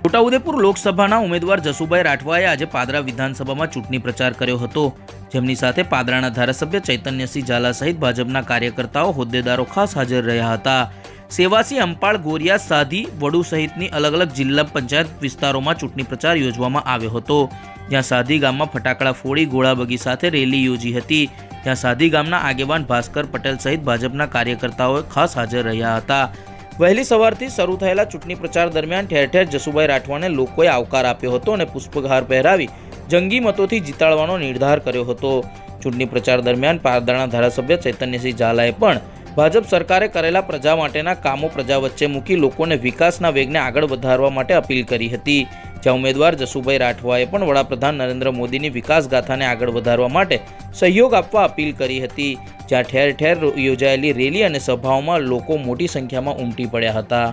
છોટાઉદેપુર લોકસભાના ઉમેદવાર જસુભાઈ રાઠવાએ આજે પાદરા વિધાનસભામાં ચૂંટણી પ્રચાર કર્યો હતો, જેમની સાથે પાદરાના ધારાસભ્ય ચૈતન્યસિંહ ઝાલા સહિત ભાજપના કાર્યકર્તાઓ, હોદ્દેદારો ખાસ હાજર રહ્યા હતા। સેવાસી, અંપાળ, ગોરિયા, સાધી, વડુ સહિતની અલગ અલગ જિલ્લા પંચાયત વિસ્તારોમાં ચૂંટણી પ્રચાર યોજવામાં આવ્યો હતો, જ્યાં સાધી ગામમાં ફટાકડા ફોડી ગોળાબગી સાથે રેલી યોજી હતી, જ્યાં સાધી ગામના આગેવાન ભાસ્કર પટેલ સહિત ભાજપના કાર્યકર્તાઓ ખાસ હાજર રહ્યા હતા। વહેલી સવારથી શરૂ થયેલા ચૂંટણી પ્રચાર દરમિયાન ઠેર ઠેર જસુભાઈ રાઠવાને લોકોએ આવકાર આપ્યો હતો અને પુષ્પહાર પહેરાવી જંગી મતોથી જીતાડવાનો નિર્ધાર કર્યો હતો। ચૂંટણી પ્રચાર દરમિયાન પાદરાના ધારાસભ્ય ચૈતન્યસિંહ ઝાલાએ પણ ભાજપ સરકારે કરેલા પ્રજા માટેના કામો પ્રજા વચ્ચે મૂકી લોકોને વિકાસના વેગને આગળ વધારવા માટે અપીલ કરી હતી, જ્યાં ઉમેદવાર જસુભાઈ રાઠવાએ પણ વડાપ્રધાન નરેન્દ્ર મોદીની વિકાસ ગાથાને આગળ વધારવા માટે સહયોગ આપવા અપીલ કરી હતી, જ્યાં ઠેર ઠેર યોજાયેલી રેલી અને સભાઓમાં લોકો મોટી સંખ્યામાં ઉમટી પડ્યા હતા।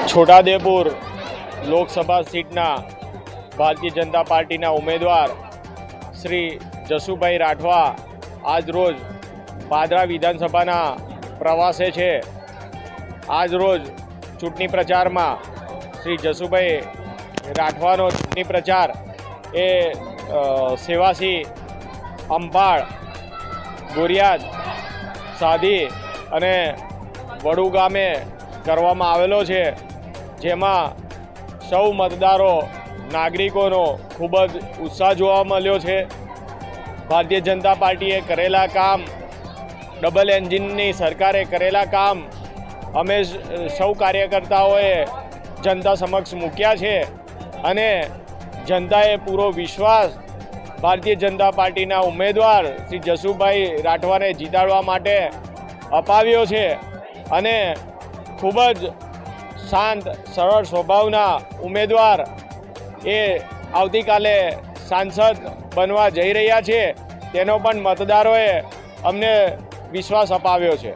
છોટાઉદેપુર લોકસભા સીટના ભારતીય જનતા પાર્ટીના ઉમેદવાર શ્રી જસુભાઈ રાઠવા આજ રોજ પાદરા વિધાનસભાના પ્રવાસે છે। આજ રોજ ચૂંટણી પ્રચારમાં શ્રી જસુભાઈ રાઠવાનો ચૂંટણી પ્રચાર એ સેવાસી, અંપાળ, ગોરિયાદ, સાધી અને વડુ ગામે કરવામાં આવેલો છે, જેમાં સૌ મતદારો, નાગરિકોનો ખૂબ જ ઉત્સાહ જોવા મળ્યો છે। ભારતીય જનતા પાર્ટીએ કરેલા કામ, ડબલ એન્જિનની સરકારે કરેલા કામ અમે સૌ કાર્યકર્તાઓએ જનતા સમક્ષ મૂક્યા છે અને જનતાએ પૂરો વિશ્વાસ ભારતીય જનતા પાર્ટીના ઉમેદવાર શ્રી જસુભાઈ રાઠવાને જીતાડવા માટે અપાવ્યો છે અને ખૂબ જ શાંત, સરળ સ્વભાવના ઉમેદવાર એ આવતીકાલે સાંસદ બનવા જઈ રહ્યા છે, તેનો પણ મતદારોએ અમને વિશ્વાસ અપાવ્યો છે।